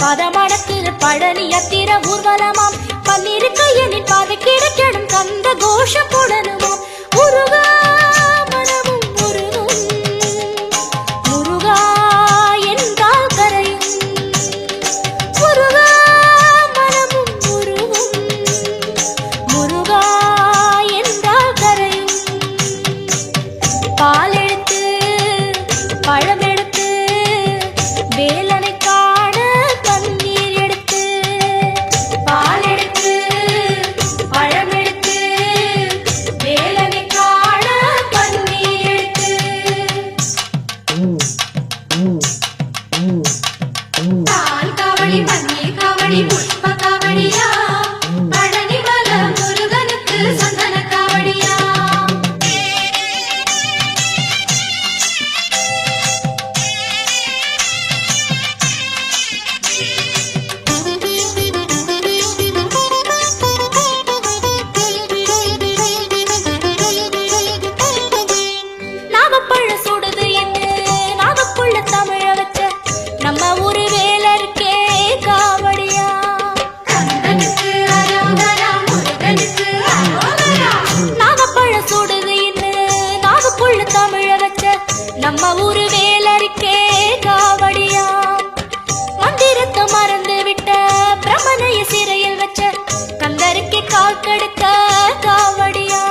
பதமணத்தில் பழனி யாத்திர ஊர்வலமாம். பன்னிரு கையனின் பாதை கிடைக்கணும் கந்த கோஷப்புடனுமாம். முருகா மனமும் முருகும், முருகா என்றால் கரையும். முருகா மனமும் முருகும், முருகா என்றால் கரையும். பாலெடுத்து பழமெடுத்து வேலனை காண கண்ணீர் எடுத்து. பாலெடுத்து பழமெடுத்து வேலனை காண கண்ணீர் எடுத்து. பால் காவடி பன்னீர் காவடி புஷ்ப காவடியா, பழனி மல முருகனுக்கு சந்தன காவடியா. நாகப்பழ சுடுது என்று நாகப்புள்ள தமிழ வச்ச நம்ம ஊரு வேலருக்கே காவடியா. நாகப்பழ சுடுது என்று நாகப்புள்ள தமிழ வச்ச நம்ம ஊரு வேலருக்கே காவடியா. மந்திரத்தை மறந்து விட்ட பிரமனைய சிறையில் வச்ச கந்தருக்கு கால் கெடுக்க காவடியா.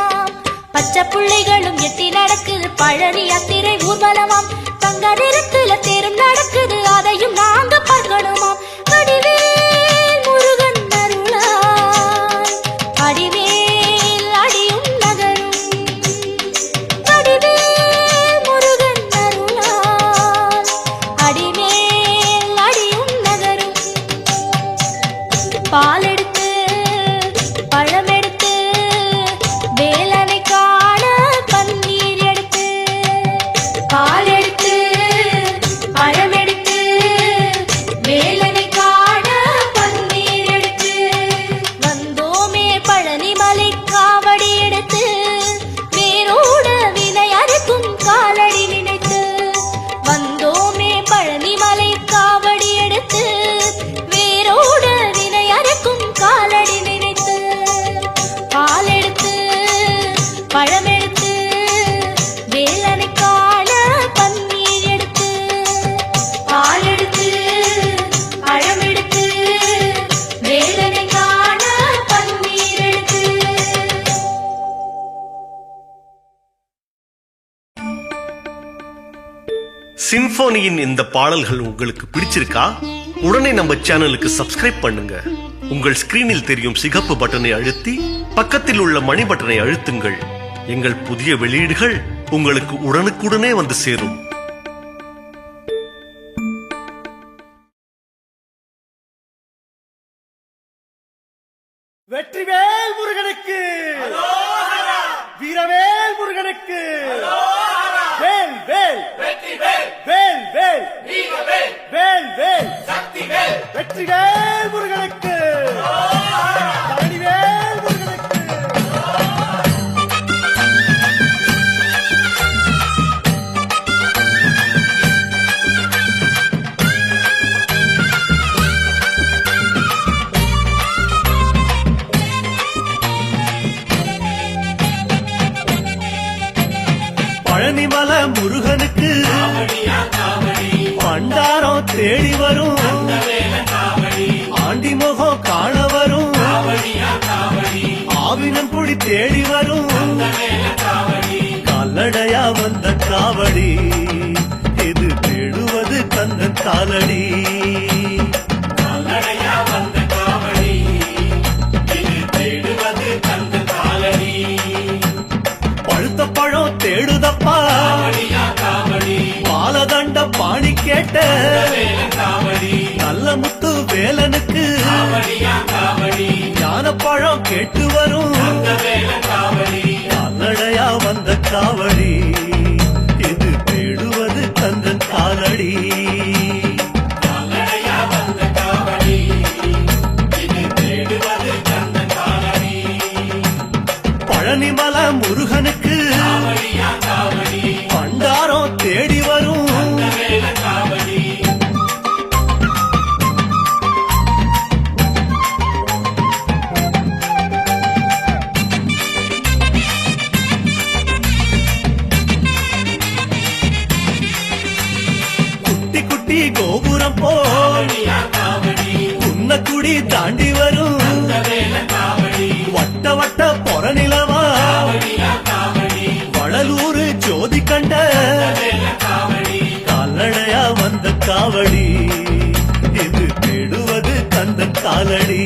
பச்சை புள்ளைகளும் எட்டி நடக்குது பழனி யாத்திரை ஊர்வலமாம். தங்க நிறத்துல தேரும் நடக்குது அதையும் நாங்க பார்க்கணுமாம். அடிவேல் முருகன் அருளாய் அடிவேல் அடியும் நகரும். அடிவேல் முருகன் அருளாய் அடிவேல் அடியும் நகரும். பாலெடுத்து பழமெடுத்து வேலனை காண கண்ணீர் எடுத்து. பாலெடுத்து பழமெடுத்து வேலனை காண கண்ணீர் எடுத்து. வந்தோமே பழனி மலை காவடி எடுத்து வேரோட வினை அறுக்கும் காலடி நினைத்து. வந்தோமே பழனி மலை காவடி எடுத்து வேரோட வினை அறுக்கும் காலடி நினைத்து. பாலெடுத்து பழமெடுத்து வேலனை காண கண்ணீர் எடுத்து. பாலெடுத்து பழமெடுத்து வேலனை காண கண்ணீர் எடுத்து. சிம்போனியின் இந்த பாடல்கள் உங்களுக்கு பிடிச்சிருக்கா? உடனே நம்ம சேனலுக்கு சப்ஸ்கிரைப் பண்ணுங்க. உங்கள் ஸ்கிரீனில் தெரியும் சிகப்பு பட்டனை அழுத்தி பக்கத்தில் உள்ள மணி பட்டனை அழுத்துங்கள். எங்கள் புதிய வெளியீடுகள் உங்களுக்கு உடனுக்குடனே வந்து சேரும். வெற்றிவேல் முருகனுக்கு, வீரவேல் முருகனுக்கு, வேல் வேல் வேல் வேல் வேல் வேல் வெற்றிவேல் முருகனுக்கு, பழனிவேல் முருகனுக்கு. பழனிமல முருகனுக்கு பண்டாரம் தேடி வரும், ஆண்டி முகம் காண வரும், ஆவினம் பொடி தேடி வரும், கால்நடையா வந்த காவடி இது தேடுவது கந்தன் காலடி. பழுத்த பழம் தேடுதப்பா பாலதண்ட பாணி கேட்ட நல்ல முத்து வேலனுக்கு ஞானப்பழம் கேட்டு வரும், கால்நடையா வந்த காவடி இது தேடுவது கந்தன் காலடி. பழனிமல முருகனுக்கு பண்டாரம் தேடி வரும், காரைக்குடி தாண்டி வரும் வட்ட வட்ட பொறநிலவா வளலூர் ஜோதி கண்ட கால்நடையா வந்த காவடி இது தேடுவது கந்தன் காலடி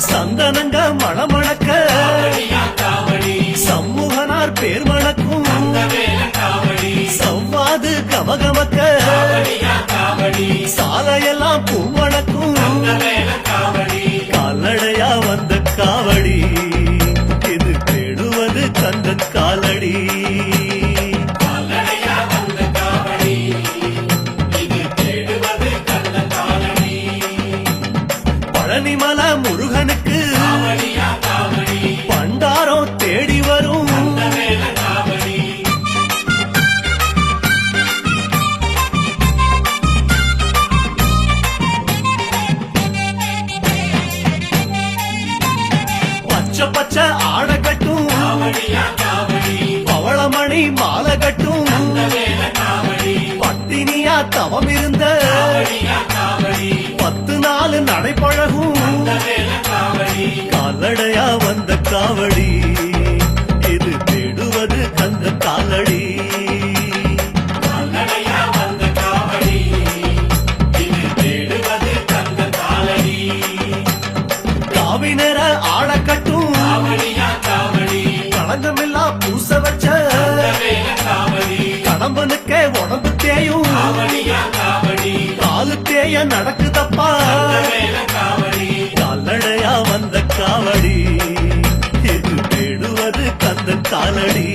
சந்தனங்க மணமணக்க சமூகனார் பேர் மணக்கும் சவ்வாது கமகமக்க சாலையெல்லாம் பூமணக்கும் கால்நடையா வந்த காவடி இது தேடுவது கந்தன் காலடி பழனிமல முருகனுக்கு பண்டாரம் தேடி வரும் பச்சை பச்சை ஆடை கட்டும் பவளமணி மாலை கட்டும் பட்டினியா தவம் இருந்த 10 நாள் நடைபழகும் கால்நடையா வந்த காவடி இது தேடுவது கந்த காலடி காவி நிற ஆடக்கட்டும் களங்கமில்லா பூச வச்ச கடம்பனுக்கே உடம்பு தேயும் காலு தேய நடக்குதப்பா கால்நடையா வந்த காவடி இது தேடுவது கந்தன் காலடி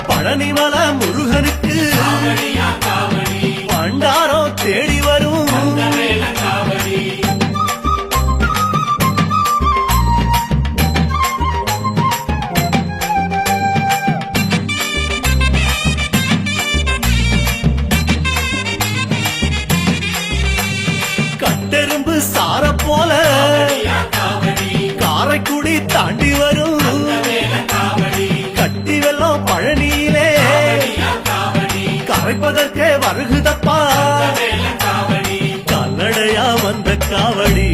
பழனிமல முருகனுக்கு பண்டாரம் தேடி வரும் கட்டெரும்பு சார போல காரைக்குடி தாண்டி வரும் கட்டி வெள்ளம் பழனியிலே கரைப்பதற்கே வருகுதப்பா கால்நடையா வந்த காவடி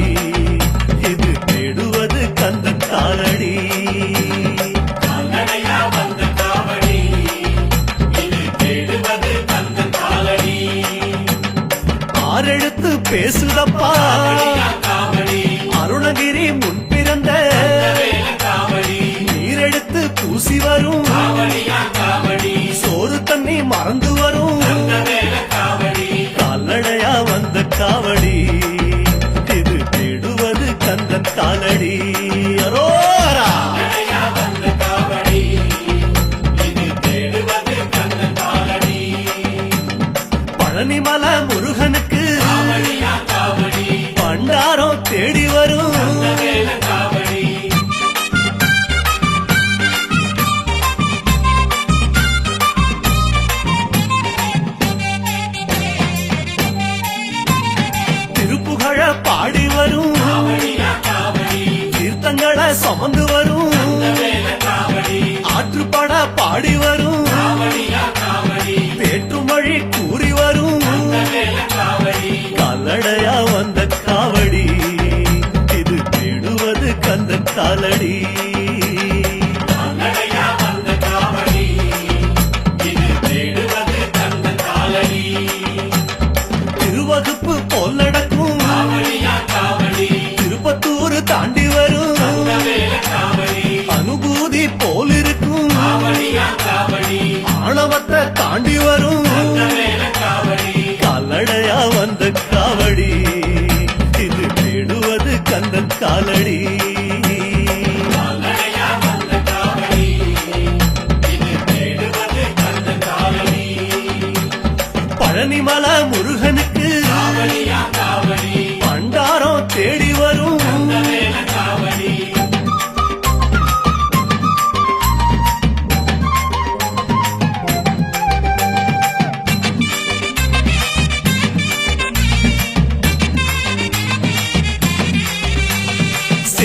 இது தேடுவது கந்தன் காலடி ஆறெழுத்து பேசுதப்பா அருணகிரி முன் பிறந்த நீரெடுத்து பூசி வரும் சோறு தண்ணி மறந்து வரும் கால்நடையா வந்த காவடி இது தேடுவது கந்தன் காலடி அரோரா பழனிமல முருகனுக்கு பண்டாரம் தேடி வரும் திருப்புகழ பாடி வரும் தீர்த்தங்களை சுமந்து வரும் ஆற்றுப்பட பாடி வரும் வேற்றுமொழி கூறி வரும் கால்நடையா வந்த காவடி இது தேடுவது கந்தன் காலடி திருவகுப்பு போல் நடக்கும் திருப்பத்தூர் தாண்டி வரும் அனுபூதி போல் இருக்கும் ஆணவத்தை தாண்டி வரும் கால்நடையா வந்த காவடி இது தேடுவது கந்தன் காலடி பழனிமல முருகனுக்கு பண்டாரம் தேடி வரும்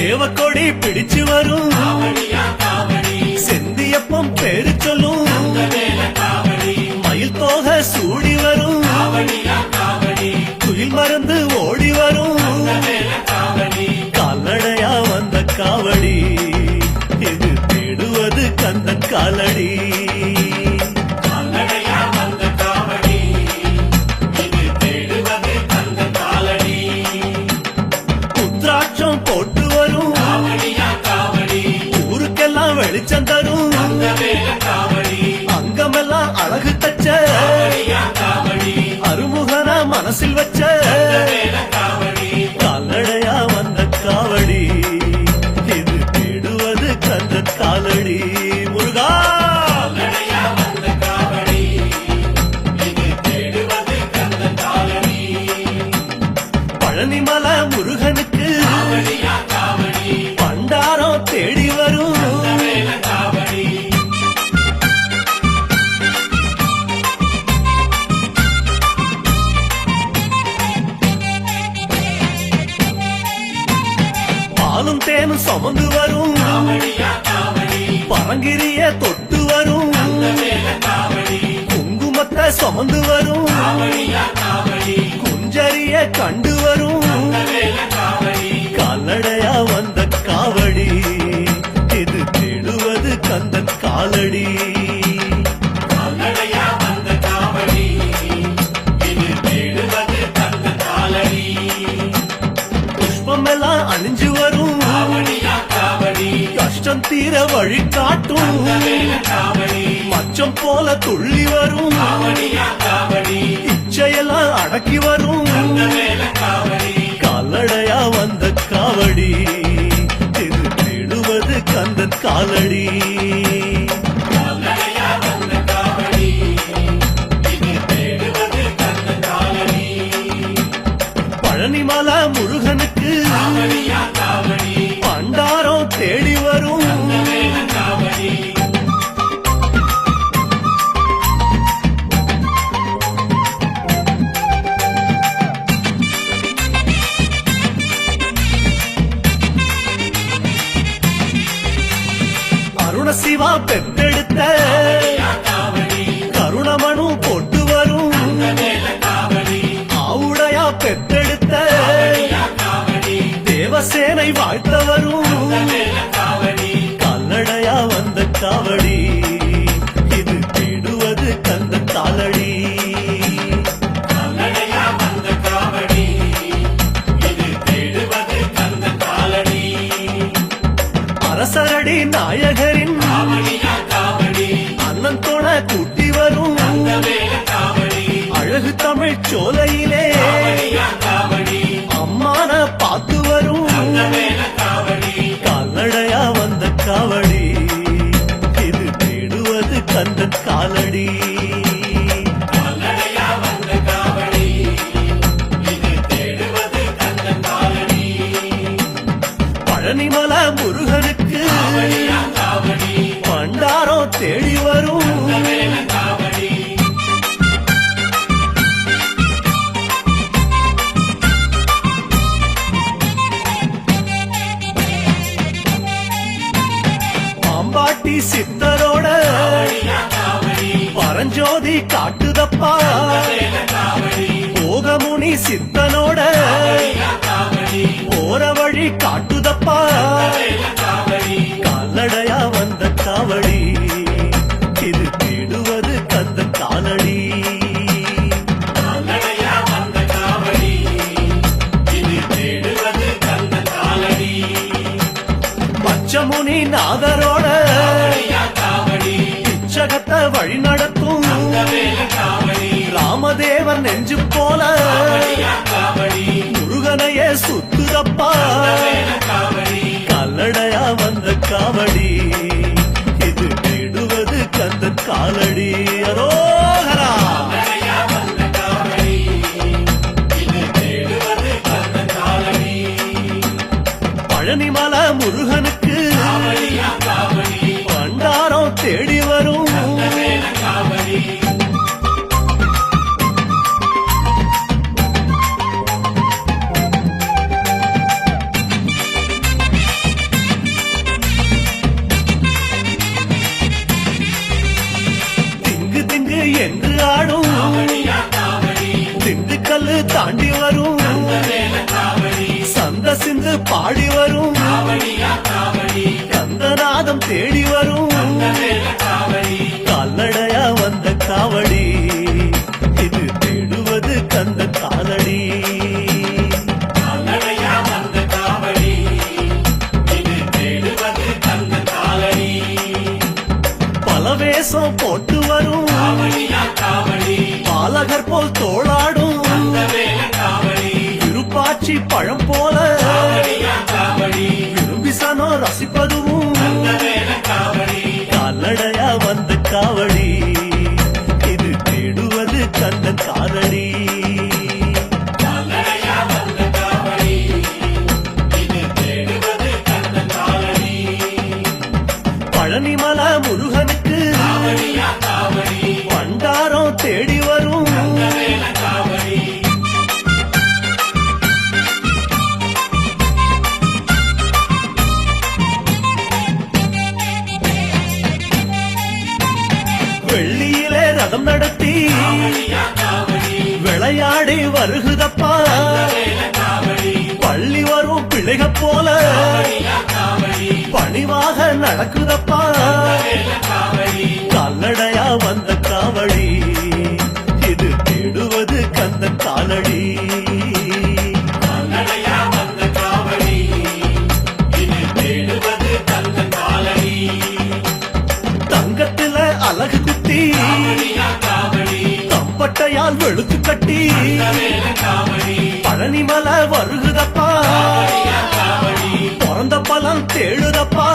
சேவக்கொடி பிடிச்சு வரும் செந்தியப்பம் பேரு சொல்லும் மயில் தோகை சூடி வரும் குயில் மறந்து ஓடி வரும் கால்நடையா வந்த காவடி இது தேடுவது கந்தன் காலடி உத்ராட்சம் போட்டு வரும் ஊருக்கெல்லாம் வெளிச்சம் தரும் அங்கமெல்லாம் அழகு தச்ச அருமுகனா மனசில் வச்ச கால்நடையா வந்த காவடி இது தேடுவது கந்தன் காலடி முருகா பழனிமலை முருகனுக்கு பண்டாரம் தேடி வரும் பாலும் தேனும் சுமந்து வரும் பரங்கிரிய தொட்டு வரும் குங்குமத்தை சுமந்து வரும் குஞ்சரிய கண்டு வரும் கால்நடையா வந்த காவடி இது தேடுவது கந்தன் காலடி புஷ்பமெல்லாம் அணிஞ்சு வரும் கஷ்டம் தீர வழி காட்டும் மச்சம் போல துள்ளி வரும் இச்சையெல்லாம் அடக்கி வரும் கால்நடையா வந்த காவடி இது தேடுவது கந்தன் காலடி பழனிமலை முருகனுக்கு பண்டாரம் தேடி வரும் அருணசிவா பெற்றெடுத்த கருணமனு போட்டு வரும் ஆவுடையா பெற்றெடுத்த தேவசேனை வாழ்த்த வரும் கால்நடையா வந்த காவடி இது தேடுவது கந்தன் காலடி அரசரடி நாயகரின் அண்ணன் தோண கூட்டி வரும் அழகு தமிழ் சோலையிலே அம்மான பார்த்து வரும் கால்நடையா வந்த காவடி இது தேடுவது கந்தன் காலடி பழனிமலை முருகனுக்கு பண்டாரம் தேடி வரும் பாம்பாட்டி சித்தரோட பரஞ்சோதி காட்டுதப்பா போகமுனி சித்தனோட போற வழி காட்டுதப்பா கால்நடையா வந்த காவடி இது தேடுவது கந்தன் காலடி பச்சமுனி நாதரோட பிச்சகத்தை வழி நடத்தும் ராமதேவர் நெஞ்சு போல முருகனையே சுத்துதப்பா கால்நடையா வந்த காவடி இது தேடுவது கந்தன் காலடி அரோகரா பழனிமலை முருகனுக்கு பண்டாரம் தேடி வரும் வந்து பாடி வரும் கந்தநாதம் தேடி வரும் கால்நடையா வந்த காவடி இது தேடுவது கந்த காலடி பல வேஷம் போட்டு வரும் பாலகர் போல் தோளாடும் விருப்பாட்சி பழம் போல விரும்பி சனோ ரசிப்பதும் கால்நடையா வந்த காவடி இது தேடுவது கந்த காலடி பழனிமலை முருகனுக்கு பண்டாரம் தேடி வரும் வெள்ளியிலே ரதம் நடத்தி விளையாடி வருகுதப்பா பள்ளி வரும் பிள்ளைக போல பணிவாக நடக்குதப்பா கால்நடையா வந்த காவடி இது தேடுவது கந்த காலடி தங்கத்தில அழகு குத்தி தம்பட்டையால் வெளுத்து கட்டி பழனிமலை வருகுதப்பா பிறந்த பலன் தேடுதப்பா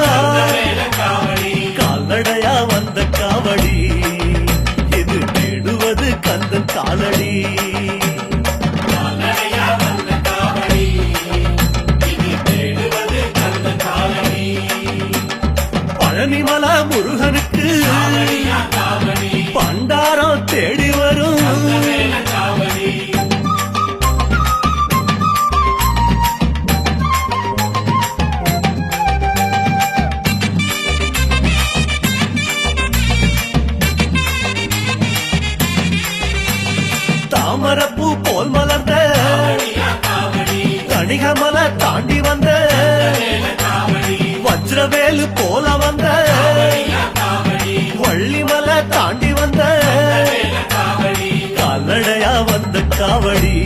கால்நடையா வந்த காவடி இது தேடுவது கந்த காலடி பழனிமலை முருகனுக்கு பண்டாரம் தேடி வரும் தாமரப்பூ போல் மலர்ந்த கணிகமலை தாண்டி வந்த வஜ்ரவேலு போல வந்த வள்ளிமலை தாண்டி வந்த கால்நடையா வந்த காவடி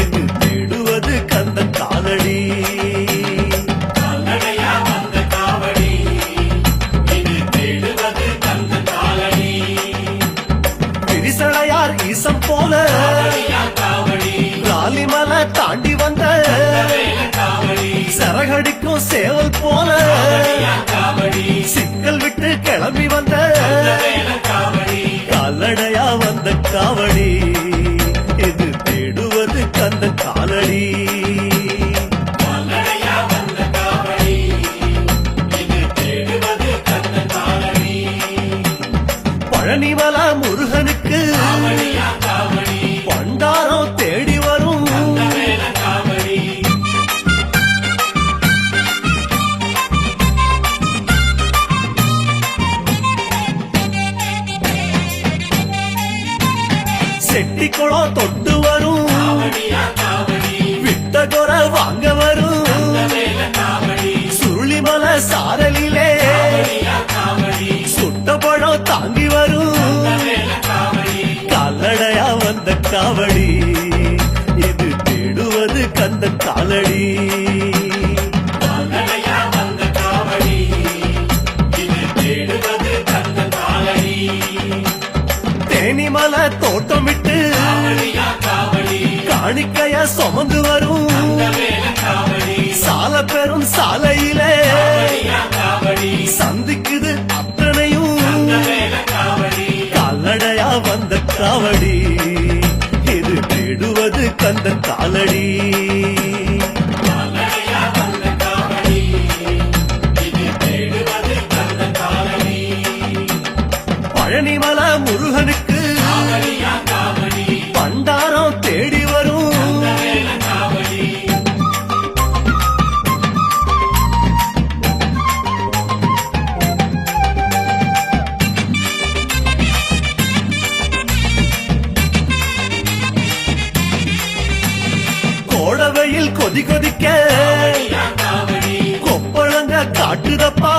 இது தேடுவது கந்த காலடி விரிசடையார் ஈசம் போல ராலிமலை தாண்டி வந்த சரகடிக்கும் சேவல் போல சிக்கல் விட்டு கிளம்பி வந்த கால்நடையா வந்த காவடி இது தேடுவது கந்த காலடி பழனிமலை முருகனுக்கு பண்டாரம் தேடி வரும் செட்டி குளம் தொட்டு வரும் விட்ட குறை வாங்க வரும் சுருளிமலை சாரலிலே சுட்ட பழம் தாங்கி வரும் கால்நடையா வந்த காவடி இது தேடுவது கந்த காலடி தேனிமலை தோட்டமிட்டு காணிக்கைய சுமந்து வரும் சால பெரும் சாலையிலே சந்திக்குது அத்தனையும் கால்நடையா வந்த காவடி இது தேடுவது கந்த காலடி பழனிமலை முருகனுக்கு பண்டாரம் தேடி வரும் கோட மனதில் கொதி கொதிக்க கொப்பளங்க காட்டுதப்பா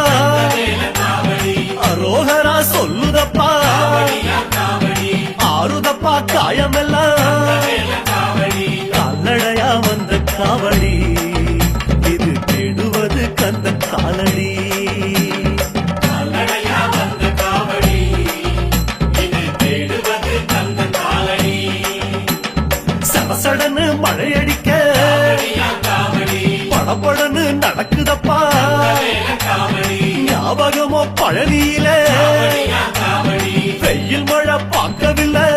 அரோகரா சொல்லுதப்பா ஆறுதப்பா காயமெல்லாம் கால்நடையா வந்த காவடி இது தேடுவது கந்த காலடி சடசடன்னு மழையடிக்க படபடன்னு நடக்குதப்பா ஞாபகமோ பழனியில வெயில் மழை பார்க்கவில்லை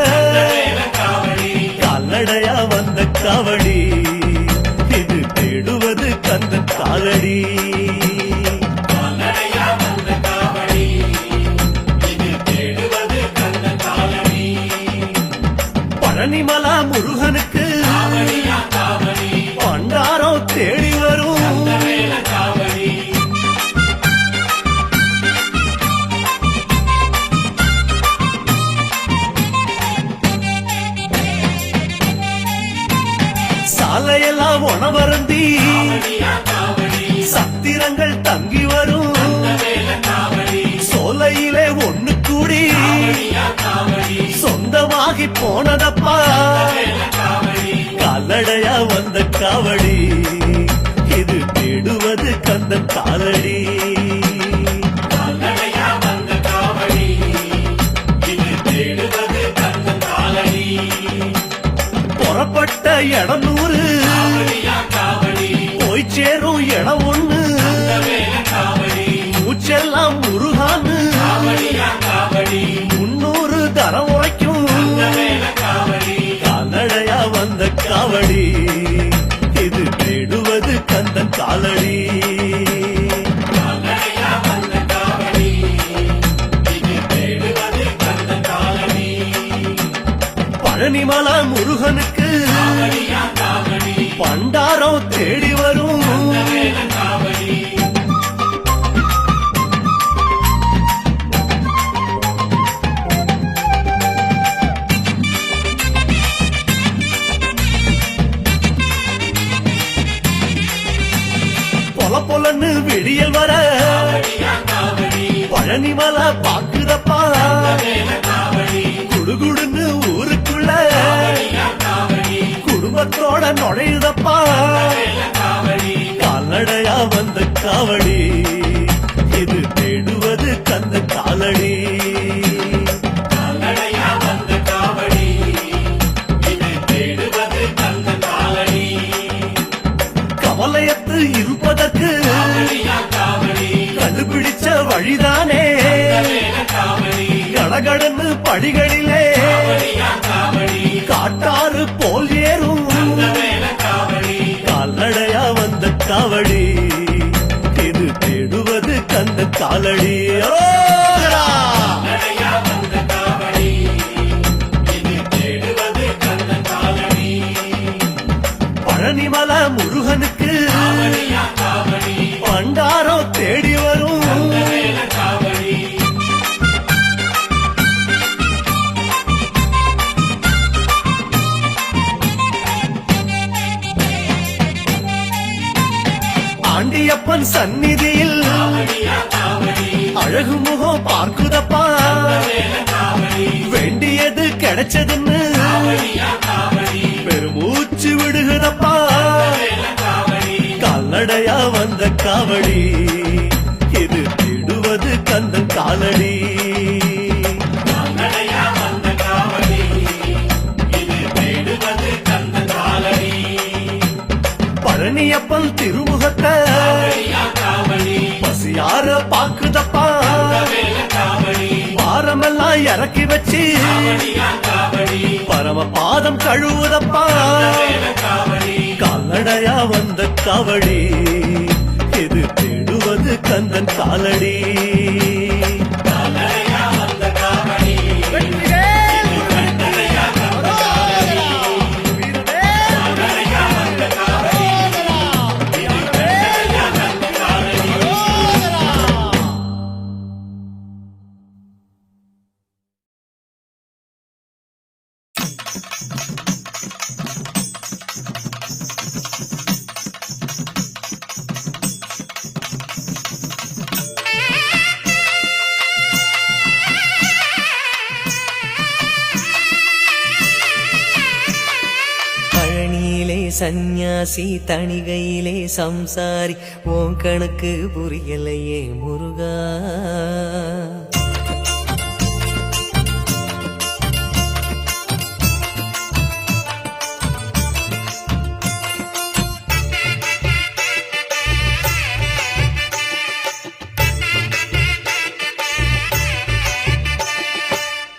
கால்நடையா வந்த காவடி இது தேடுவது கந்த காலடி பழனிமலா முருகனுக்கு பண்டாரம் தேடி வரும் சாலையெல்லாம் உணவருந்தி சத்திரங்கள் தங்கி வரும் சோலையிலே ஒண்ணு கூடி சொந்தமாகி போனதப்பா கால்நடையா வந்த காவடி இது தேடுவது கந்த காலடி புறப்பட்ட இடம் 100 போய் சேரும் இடம் 1 மூச்செல்லாம் முருகான்னு 300 தரம் உரைக்கும் கால்நடையா வந்த காவடி இது தேடுவது கந்த காலடி பழனிமலா முருகனுக்கு பண்டாரம் தேடி வரும் பொல பொலன்னு வெடியல் வர பழனிமலா பாக்குதப்பா குடுகுடுன்னு ஊருக்குள்ள குடும்பத்தோட நுழையுதப்பா கால்நடையா வந்த காவடி இது தேடுவது கந்த காலடி கவலையத்து இருப்பதற்கு கண்டுபிடிச்ச வழிதானே கடகடன்னு படிகளிலே காட்டாறு போல் ஏறும் கால்நடையா வந்த காவடி இது தேடுவது கந்த காலடி அரோகரா! பழனிமலா முருகனுக்கு பண்டாரம் தேடி வரும் ஆண்டியப்பன் சந்நிதியில் அழகு முகம் பார்க்குதப்பா வேண்டியது கிடைச்சதுன்னு பெருமூச்சு விடுகுதப்பா கால்நடையா வந்த காவடி இது தேடுவது கந்த காலடி பழனியப்பன் திருமுகத்தை பசியார பாக்குதப்பா பாரமெல்லாம் இறக்கி வச்சு பரம பாதம் கழுவுதப்பா கால்நடையா வந்த காவடி இது தேடுவது கந்தன் காலடி சந்நியாசி தணிகையிலே சம்சாரி உன் கணக்கு புரியலையே முருகா.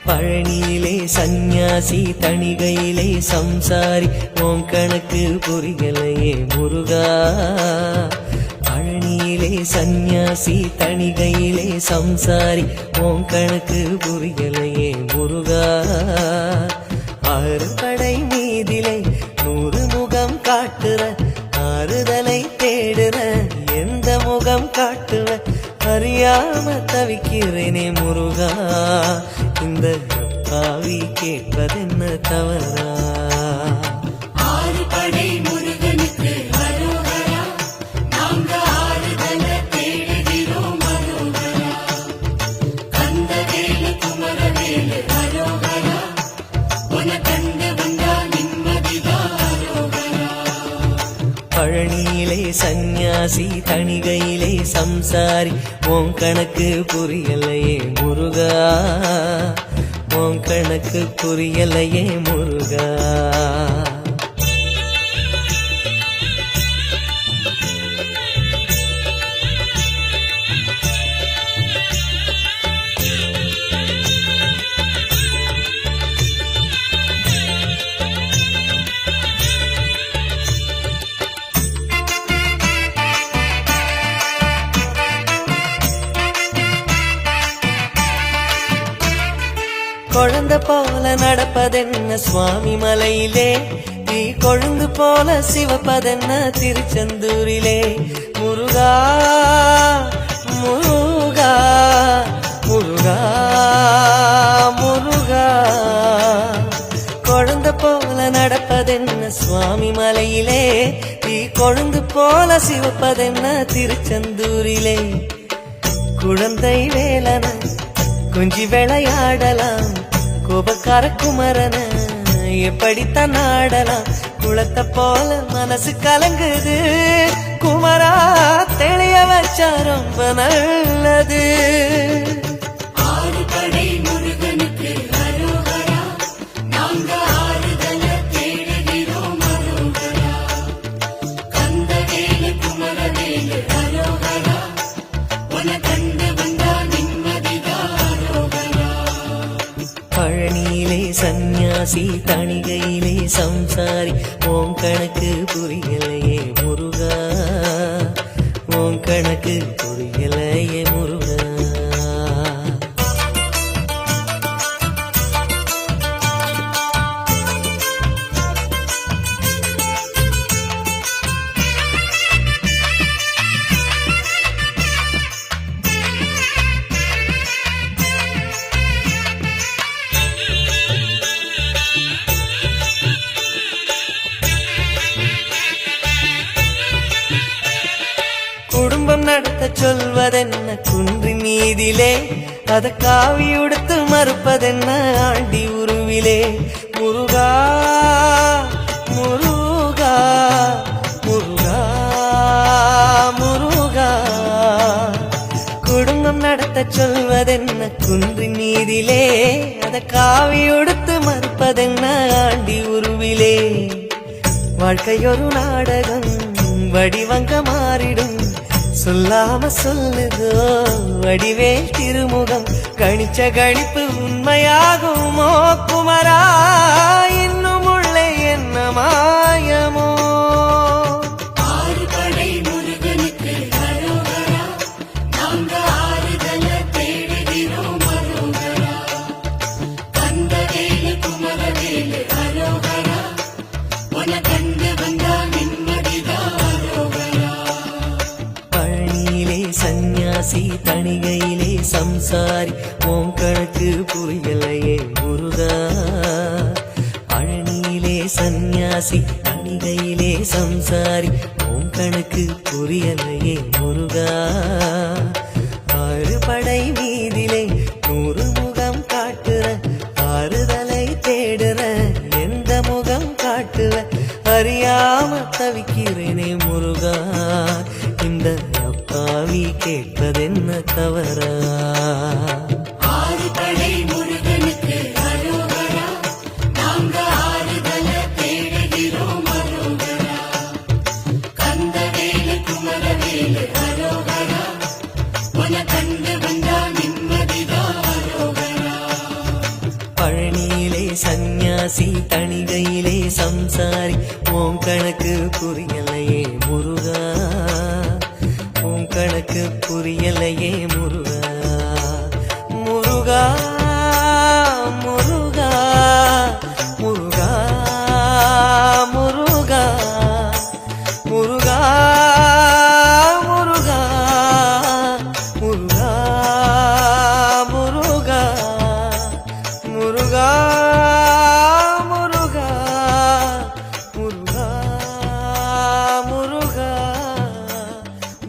பழனியிலே சந்நியாசி தணிகையிலே சம்சாரி உன் கணக்கு புரியலையே முருகா. பழனியிலே சந்நியாசி தணிகையிலே சம்சாரி உன் கணக்கு புரியலையே முருகா. 6 படை மீதிலே 100 முகம் காட்டுற ஆறுதலை தேடுற எந்த முகம் காட்டுவ அறியாம தவிக்கிறேனே முருகா. இந்த பாவி கேட்பதென்ன தவறா? 6 படை முருகனுக்கு அரோகரா, நாங்க ஆறுதல தேடுகிறோம் அரோகரா. கந்தவேலு குமரவேலு அரோகரா, உன கண்டு வந்தா நிம்மதிதான் அரோகரா. பழனியிலே சந்நியாசி தணிகையிலே சம்சாரி உன் கணக்கு புரியலையே முருகா. உன் கணக்கு புரியலையே முருகா. குழந்தை போல நடப்பதென்ன சுவாமி மலையிலே, நீ கொழுந்து போல சிவப்பதென்ன திருச்செந்தூரிலே. முருகா முருகா முருகா முருகா. குழந்தை போல நடப்பதென்ன சுவாமி மலையிலே, நீ கொழுந்து போல சிவப்பதென்ன திருச்செந்தூரிலே. குழந்தை வேலன கொஞ்சி விளையாடலாம், கோபக்கார குமரன எப்படித்தான் ஆடலாம். குளத்தை போல மனசு கலங்குது குமரா, தெளிய வச்சா ரொம்ப நல்லது. 6 படை முருகனுக்கு அரோகரா, நாங்க ஆறுதல தேடுகிறோம் அரோகரா. கந்தவேலு குமரவேலு அரோகரா, உன கண்டு வந்தா நிம்மதிதான் அரோகரா. பழனியிலே சந்நியாசி தணிகையிலே சம்சாரி உன் கணக்கு புரியலையே முருகா. உன் கணக்கு புரியலையே முருகா. குடும்பம் நடத்த சொல்வதென்ன குன்றின் மீதிலே, அத காவி உடுத்து மறுப்பதென்ன ஆண்டி உருவிலே. முருகா முருகா முருகா முருகா. குடும்பம் நடத்த சொல்வதென்ன குன்றின் மீதிலே, அத காவி உடுத்து மறுப்பதென்ன ஆண்டி உருவிலே. வாழ்க்கையொரு நாடகம் வடிவங்க மாறிடும், சொல்லாம சொல்லுதோ வடிவேல் திருமுகம். கணிச்ச கணிப்பு உண்மையாகுமோ குமரா, இன்னும் உள்ளே என்ன மாயமோ. 6 படை முருகனுக்கு அரோகரா, நாங்க ஆறுதல தேடுகிறோம் அரோகரா. கந்தவேலு குமரவேலு அரோகரா, உன கண்டு வந்தா நிம்மதிதான் அரோகரா. பழனியிலே சந்நியாசி தணிகையிலே சம்சாரி உன் கணக்கு புரியலையே முருகா. பழனியிலே சந்நியாசி தணிகையிலே சம்சாரி உன் கணக்கு புரியலையே முருகா. 6 படை மீதிலே 100 முகம் காட்டுற ஆறுதலை தேடுற எந்த முகம் காட்டுவ அறியாம பார்க்கிறேனே முருகா, இந்த அப்பாவி கேட்பதென்ன தவறா? ஆறுபடை முருகனுக்கு அரோகரா, நாங்க ஆறுதல தேடுகிறோம் அரோகரா. கந்தவேலு குமரவேலு அரோகரா, உன கண்டு வந்தா நிம்மதிதான் அரோகரா. பழனியிலே சந்நியாசி, தணிகையிலே சம்சாரி, உன் கணக்கு புரியலையே முருகா, உன் கணக்கு புரியலையே முருகா. முருகா முருகா முருகா முருகா முருகா முருகா முருகா முருகா முருகா முருகா முருகா முருகா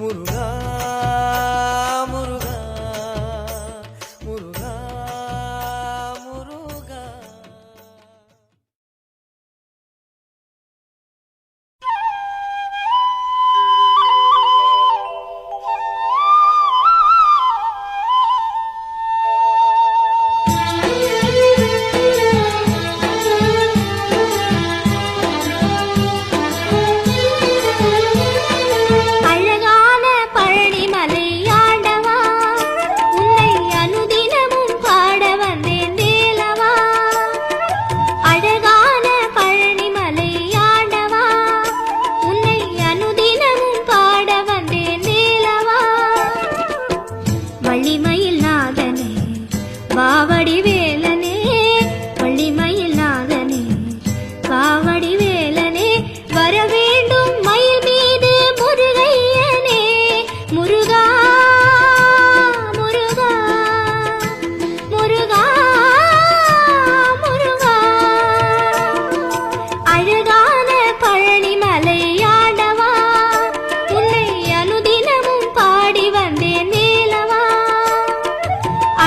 முருகா முருகா முருகா முருகா. அழகான பழனிமலை ஆண்டவா, உன்னை அனுதினமும் பாட வந்தேன் வேலவா. அழகான பழனிமலை ஆண்டவா, உன்னை அனுதினமும் பாட வந்தேன் வேலவா. வள்ளிமயில் நாதனே வாவடி வேலனே, வள்ளிமயில் நாதனே காவடி வேலனே, வர வேண்டும் மயில் மீது முருகையனே. முருகா முருகா முருகா முருகா. அழகான பழனிமலை ஆண்டவா, உன்னை அனுதினமும் பாடி வந்தேன் வேலவா.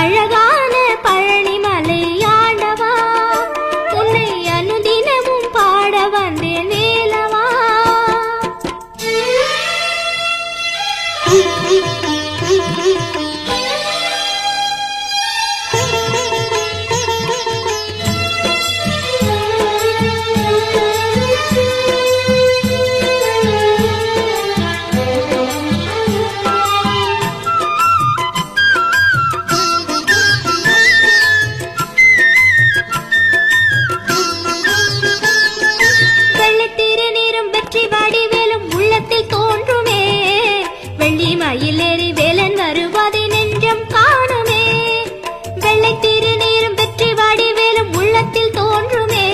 அழகான பழனிமலை ஆண்டவா, உன்னை அனுதினமும் பாட வந்தேன் வேலவா. வெள்ளித்திருநீரும் வெற்றி வடிவேலும் உள்ளத்தில் தோன்றுமே, வெள்ளி மயிலேறி வேலன் வருவதை நெஞ்சம் காணுமே. வெள்ளித்திருநீரும் வெற்றி வடிவேலும் உள்ளத்தில் தோன்றுமே,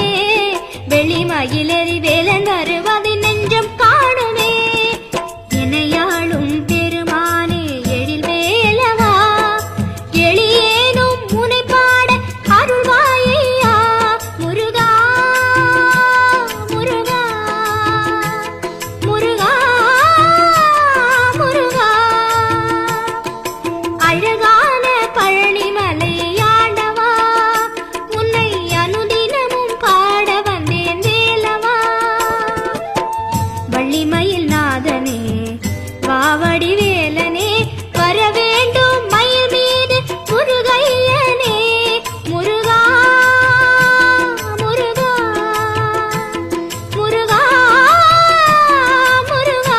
வெள்ளி மயிலேறி வேலன் வருவதை நெஞ்சம் காணுமே. எனையாளும் பெருமானே எழில் வேலவா, எளியேனும் முனை பாட அருள்வாயா. முருகா முருகா முருகா முருகா. அழகான பழனிமலை ஆண்டவா, உன்னை அனுதினமும் பாட வந்தேன் வேலவா. வள்ளிமயில் நாதனே வாவடி வேலனே, வர வேண்டும் மயில் மீது முருகையனே. முருகா முருகா முருகா முருகா.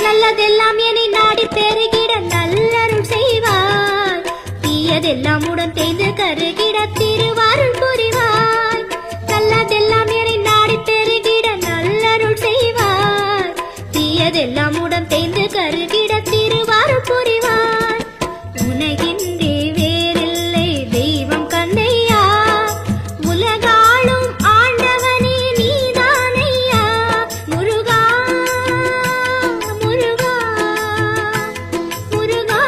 நல்லதெல்லாம் என்னை நாடி பெருகிட நல்லருள் செய்வார், தீயதெல்லாம் உடன் தேய்ந்து கருகிட திருவாருள் புரிவார். நல்லதெல்லாம் என்னை நாடி பெருகிட நல்லருள் செய்வார், தீயதெல்லாம் உடன் தேய்ந்து கருகிட திருவாருள் புரிவார். உனகின்றி வேறில்லை தெய்வம் கண்ணையா, உலகாளும் ஆண்டவனே நீதானையா. முருகா முருகா முருகா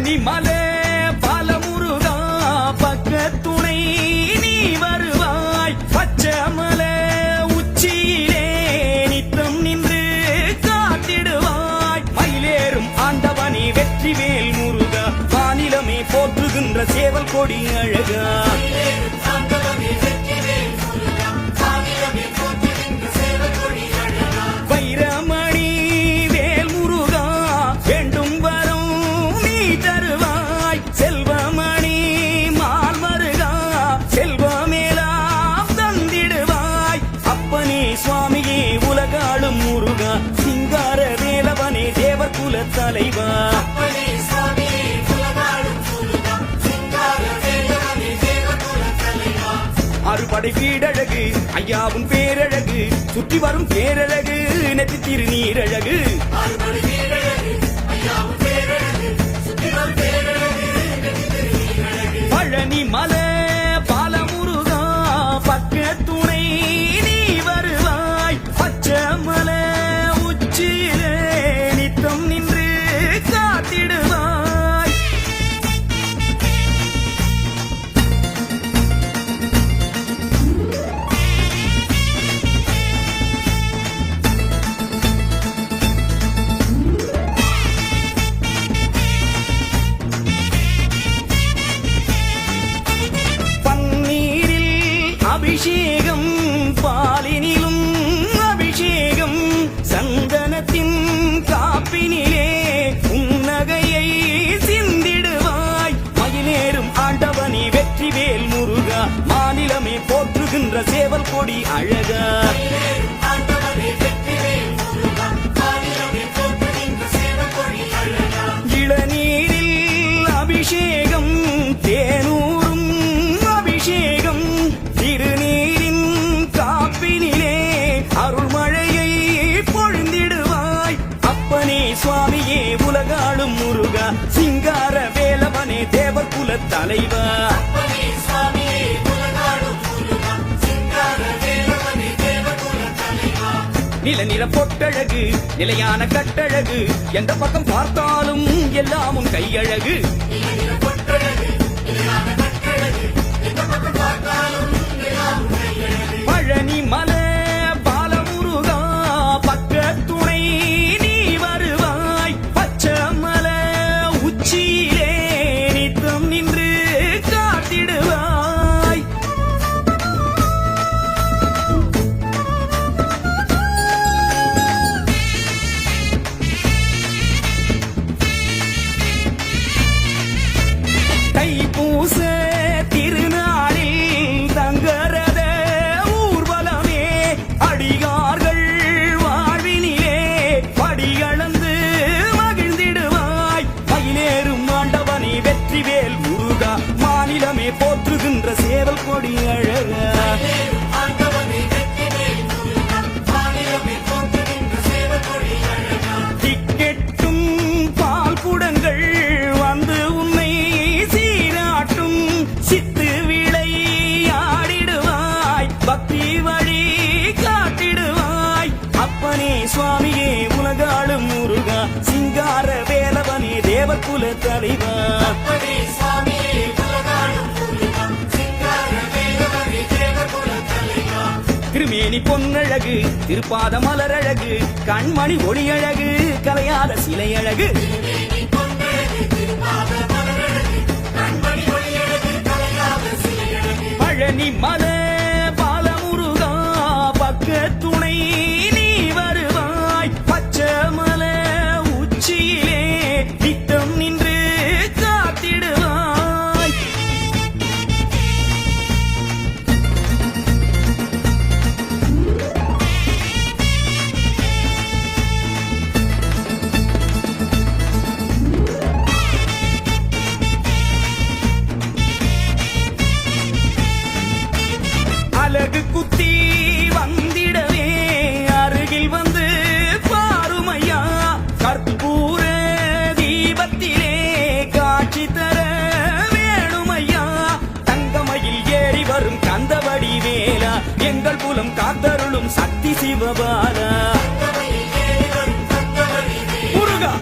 பழனிமலை பாலமுருகா பக்கத்துணை நீ வருவாய் பச்சைமலை உச்சியிலே நித்தம் நின்று காத்திடுவாய் மயிலேறும் ஆண்டவனே வெற்றிவேல் முருகா மாநிலமே போற்றுகின்ற சேவல் கொடி அழகா வைரமணி வேல் முருகா வேண்டும் வரும் நீ தருவாய் செல்வமணி மால் மருகா செல்வமேலாம் தந்திடுவாய் அப்பனே சுவாமியே உலகாளும் முருகா சிங்கார வேலவனே தேவர் குல தலைவா அறுபடை வீடழகு ஐயாவும் பேரழகு சுற்றி வரும் பேரழகு நெற்றி திருநீரழகு பழனி மலை பாலமுருகா பக்கத்துணை நீ வருவாய் பச்சைமலை உச்சியிலே நித்தம் நின்று காத்திடுவாய் பன்னீரில் அபிஷேகம் பாலினிலும் அபிஷேகம் சந்தனத்தின் காப்பினிலே உன்னகையை சிந்திடுவாய் மயிலேறும் ஆண்டவனே வெற்றிவேல் முருகா மாநிலமே போற்றுகின்ற சேவல் கொடி அழகா இளநீரில் அபிஷேகம் தேனூரும் அபிஷேகம் திருநீரின் காப்பினிலே அருள்மழையை பொழிந்திடுவாய் அப்பனே சுவாமியே உலகாளும் முருகா சிங்கார வேலவனே தேவர் குல தலைவா நில நில பொட்டழகு நிலையான கட்டழகு எந்த பக்கம் பார்த்தாலும் எல்லாமும் கையழகு பழனி மலை பாலமுருகா பக்கத்துணை நீ வருவாய் பச்சைமலை உச்சியிலே நித்தம் நின்று காத்திடுவாய் தைப்பூச திருநாளில் தங்கரத ஊர்வலமே அடிகார்கள் வாழ்வினிலே படிகளந்து மகிழ்ந்திடுவாய் மயிலேறும் ஆண்டவனே வெற்றிவேல் முருகா மாநிலமே போற்றுகின்ற சேவல் கொடி அழகா திக்கெட்டும் பால் குடங்கள் வந்து உன்னை சீராட்டும் சித்து விளையாடிடுவாய் பக்தி வழி காட்டிடுவாய் அப்பனே சுவாமியே உலகாளும் முருகா சிங்கார வேலவனே தேவர் குல தலைவா திருமேனி பொன்னழகு திருப்பாத மலரழகு கண்மணி ஒளியழகு கலையாத சிலையழகு பழனி மலை பாலமுருகா பக்கத்துணை நீ வருவாய் பச்சைமலை உச்சியிலே நித்தம் நின்று காத்திடுவாய் அழகு குத்தி வந்திடவே அருகில் வந்து பாருமையா கற்பூர தீபத்திலே காட்சி தர வேணுமையா தங்கமயில் ஏறி வரும் கந்தவடி வேலா எங்கள் புலம் காத்தருளும் சக்தி சிவபாலா முருகா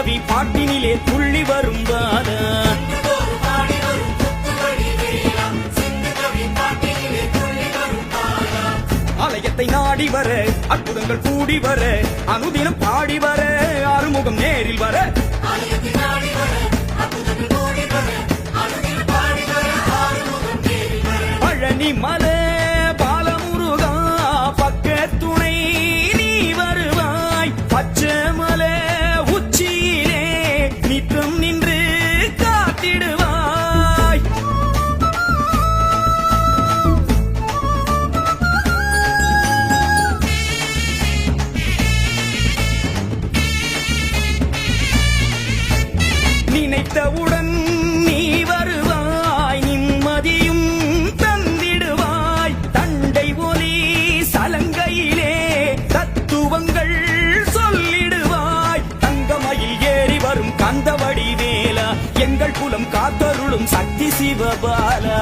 கவி பாட்டினிலே துள்ளி வரும் பாலா ஆலயத்தை நாடி வர அற்புதங்கள் கூடி வர அனுதினம் பாடி வர ஆறுமுகம் நேரில் வர பழனி மலை பாலமுருகா பக்க துணை நீ வருவாய் பச்சை மலை உச்சியிலே நித்தம் நின்று காத்திடுவாய் நினைத்தவுடன் நீ வருவாய் நிம்மதியும் தந்திடுவாய் தண்டை ஒலி சலங்கையிலே தத்துவங்கள் சொல்லிடுவாய் தங்கமயில் ஏறி வரும் கந்தவடி வேலா எங்கள் குலம் காத்தருளும் சக்தி சிவபாலா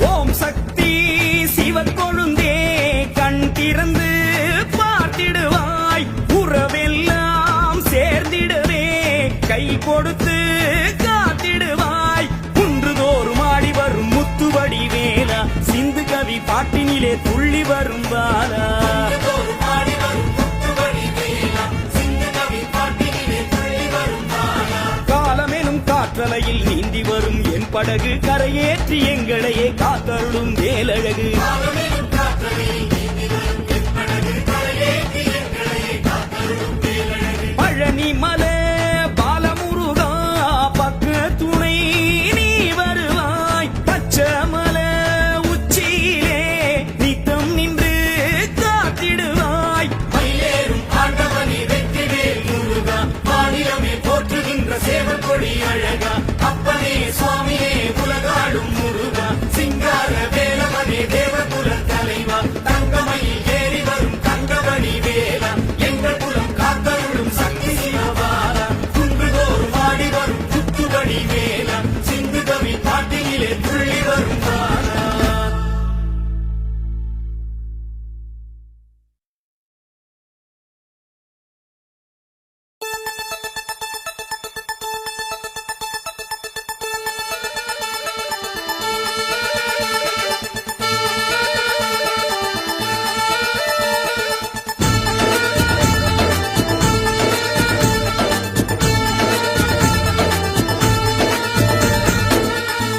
ஓம் சக்தி சிவக்கொழுந்தே கண் திறந்து பார்த்திடுவாய் உறவெல்லாம் சேர்ந்திடவே கை கொடுத்து காத்திடுவாய் குன்றுதோறும் ஆடி வரும் முத்துவடி வேலா சிந்து கவி பாட்டினிலே துள்ளி வரும் பாலா காலமெனும் காற்றலையில் நீந்தி வரும் என் படகு கரையேற்றி எங்களையே காத்தருளும் வேலழகு பழனி மலை பாலமுருகா பக்க துணை நீ வருவாய் பச்சை மலை உச்சியிலே நித்தம் நின்று காத்திடுவாய் மயிலேறும் ஆண்டவனே வெற்றிவேல் முருகா மாநிலமே போற்றுகின்ற சேவற்கொடி அழகா அப்பனே சுவாமியே உலகாடும் முருகா சிங்கார வேலவனே தேவகுல தலைவா தங்கமயில் ஏறி வரும் தங்கமணி வேலா எங்கள் குலம் காத்தருளும் சக்தி சிவபாலா குன்றுதோறும் ஆடி வரும் குத்துவடி வேலா சிந்து கவி பாட்டியிலே துள்ளி வரும் பாலா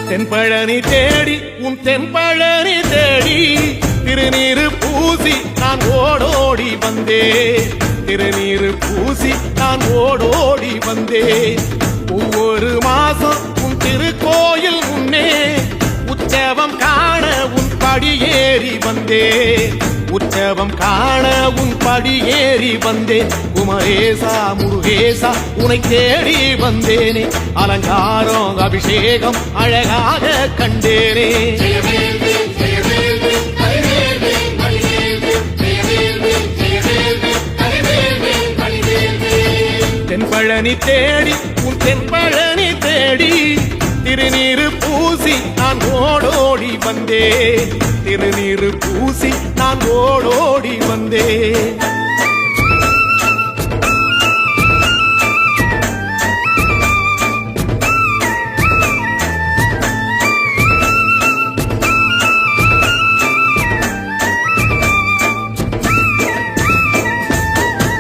தென்பழனி தேடி உன் தென்பழனி தேடி திருநீரு பூசி நான் ஓடோடி வந்தே திருநீரு பூசி நான் ஓடோடி வந்தே ஒவ்வொரு மாசம் உன் திருக்கோயில் முன்னே உற்சவம் காண உன் படியேறி வந்தே உற்சவம் காண உன் படியேறி வந்தேன் குமரேசா முருகேசா உனை தேடி வந்தேனே அலங்காரம் அபிஷேகம் அழகாக கண்டேனே தென்பழனி தேடி உன் தென்பழனி தேடி திருநீரு பூசி நான் ஓடோடி வந்தே திருநீரு பூசி நான் ஓடோடி வந்தே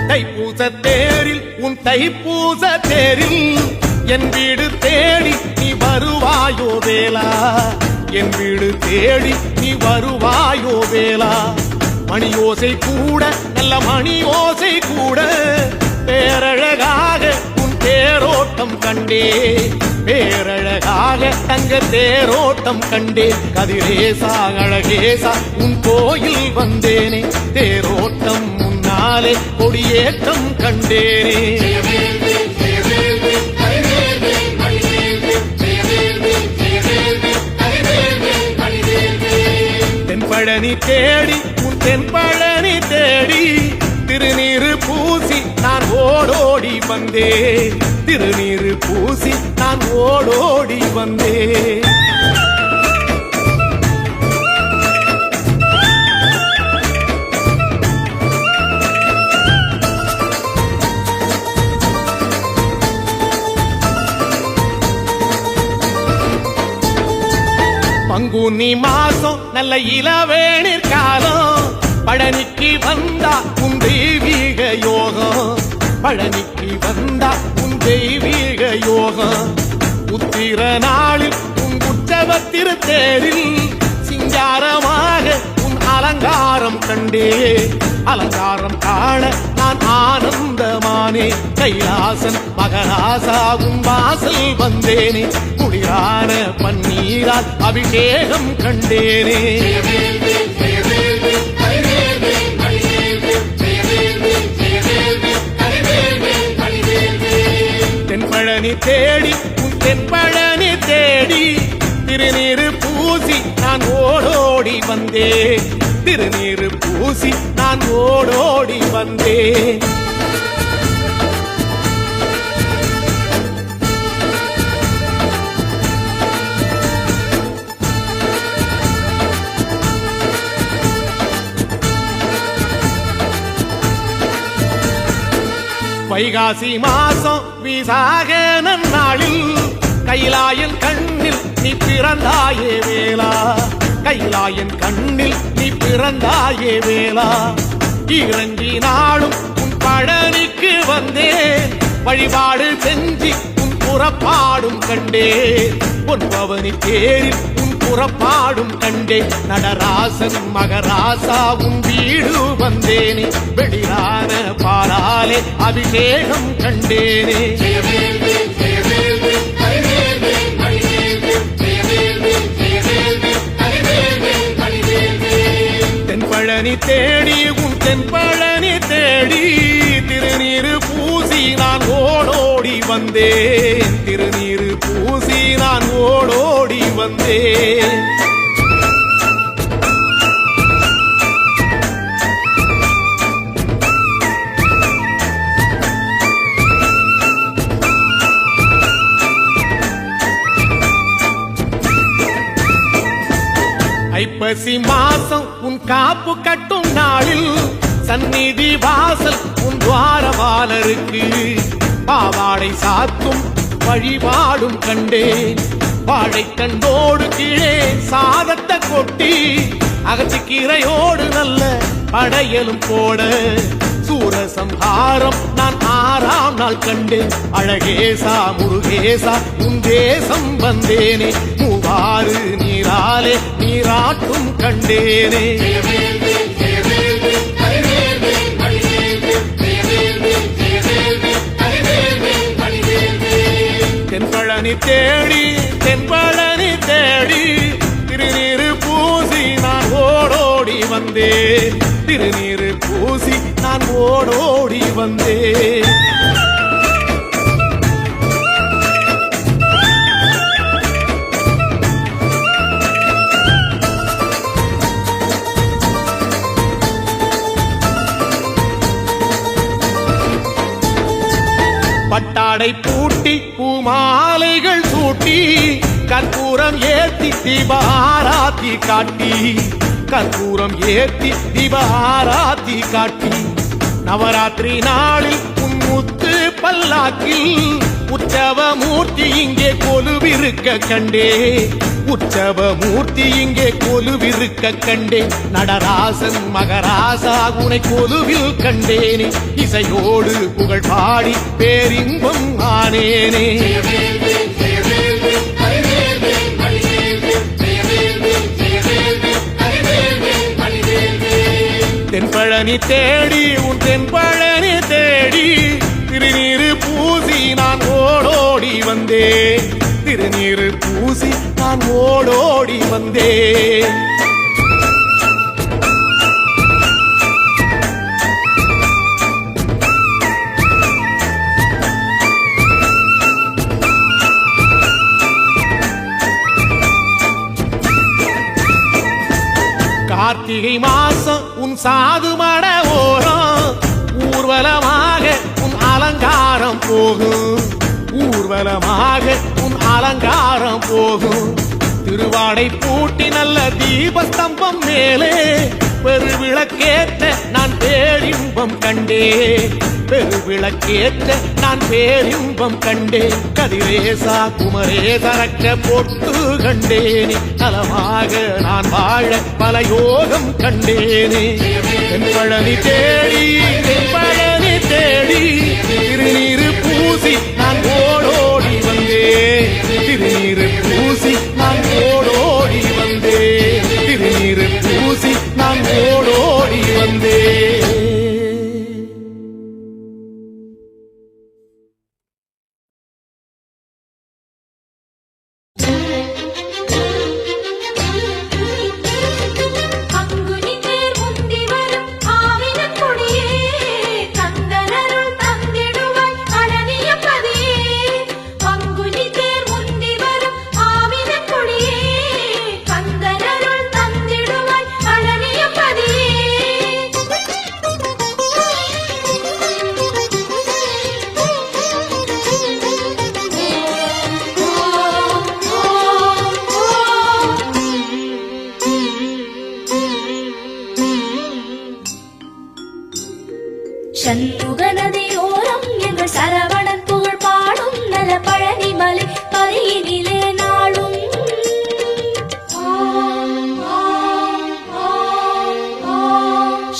தைப்பூச தேரில் உன் தைப்பூச தேரில் என் வீடு தேடி நீ வருவாயோ வேலா என் வீடு தேடி நீ வருவாயோ வேலா மணியோசை கூட நல்ல மணியோசை கூட பேரழகாக உன் தேரோட்டம் கண்டே பேரழகாக தங்க தேரோட்டம் கண்டே கதிரேசா அழகேசா உன் கோயில் வந்தேனே தேரோட்டம் முன்னாலே கொடியேற்றம் கண்டேனே தென்பழனி தேடி உன் தென்பழனி தேடி திருநீரு பூசி நான் ஓடோடி வந்தே திருநீரு பூசி நான் ஓடோடி வந்தே பங்குனி மாசம் நல்ல இளவேணிற் காலம் பழனிக்கு வந்தா உன் தெய்வீக யோகம் பழனிக்கு வந்தா உன் தெய்வீக யோகம் உத்திர நாளில் உன் உற்சவ திருத்தேரில் சிங்காரமாக உன் அலங்காரம் கண்டே அலங்காரம் காண நான் ஆனந்தமானே கைலாசன் மகராசா உன் வாசல் வந்தேனே குளிரான பன்னீரால் அபிஷேகம் கண்டேனே தென்பழனி தேடி உன் தென்பழனி தேடி திருநீரு பூசி நான் ஓடோடி வந்தேன் திருநீரு பூசி நான் ஓடோடி வந்தேன் வைகாசி மாசம் விசாக நன்னாளில் கைலாயன் கண்ணில் நீ பிறந்தாயே வேளா கைலாயன் கண்ணில் நீ பிறந்தாயே வேளா இறங்கி நாளும் உன் பழனிக்கு வந்தேன் வழிபாடு செஞ்சு உன் புறப்பாடும் கண்டேன் பொன்பவனி தேரில் உன் புறப்பாடும் கண்டேன் நடராசன் மகராசா உன் வீடு வந்தேனே வெளியான பாலாலே அபிஷேகம் கண்டேனே தென்பழனி தேடி உன் தென்பழனி தேடி திருநீரு பூசி நான் ஓடோடி வந்தேன் திருநீரு பூசி நான் ஓடோடி வந்தேன் ஐப்பசி மாசம் உன் காப்பு கட்டும் நாளில் சந்நிதி வாசல் உன் துவாரபாலருக்கு பாவாடை சாத்தும் வழிபாடும் கண்டேன் வாழைக்கண்டோடு கீழே சாதத்தை கொட்டி அகச்சிக்கீரையோடு நல்ல படையலும் போட சூரசம்ஹாரம் நான் 6ஆம் நாள் கண்டேன் அழகேசா முருகேசா உன் தேசம் வந்தேனே மூவாறு நீராலே நீராட்டும் கண்டேனே தென்பழனி தேடி தென்பழனி தேடி திருநீரு பூசி நான் ஓடோடி வந்தேன் திருநீரு பூசி நான் ஓடோடி வந்தேன் பட்டாடை பூட்டி பூமாலைகள் சூட்டி கற்பூரம் ஏத்தி தீபாராத்தி காட்டி கற்பூரம் ஏத்தி தீபாராத்தி காட்டி நவராத்திரி நாளில் உன் முத்து பல்லாக்கில் உற்சவ மூர்த்தி இங்கே கொலுவிருக்க கண்டே உற்சவ மூர்த்தி இங்கே கொலுவிருக்க கண்டே நடராசன் மகராசா உனை கொலுவில் கண்டேனே இசையோடு புகழ் பாடி பேரின்பம் ஆனேனே தென்பழனி தேடி உன் தென்பழனி தேடி திருநீரு பூசி நான் ஓடோடி வந்தேன் திருநீரு பூசி நான் ஓடோடி வந்தேன் கார்த்திகை மாசம் உன் சாது மட ஓரம் ஊர்வலமாக உன் அலங்காரம் போகும் ஊர்வலமாக உன் அலங்காரம் போகும் திருவாடை பூட்டி நல்ல தீபஸ்தம்பம் மேலே பெருவிளக்கேற்ற நான் பேரின்பம் கண்டே பெருவிளக்கேற்ற நான் பேரின்பம் கண்டேன். கதிரேசா குமரேசரக்க பொட்டு கண்டேனே. நலமாக நான் வாழ பல யோகம் கண்டேனே. தென்பழனி தேடி தென்பழனி தேடி திருநீரு பூசி நான் ஓடோடி வந்தேன். திருநீரு பூசி நான் ஓடோடி வந்தேன். திருநீரு பூசி நான் ஓடோடி வந்தேன். பங்குனி தேர் முந்தி வரும் ஆவினன் கொடியே, கந்தனருள் தந்திடுவாய் அழகிய பதியே. பங்குனி தேர் முந்தி வரும் ஆவினன் கொடியே, கந்தனருள் தந்திடுவாய் அழகிய பதியே. சண்முக நதியோரம் எங்கள் சரவணன் புகழ் பாடும் நல பழனி மலை பதியினிலே நாளும்.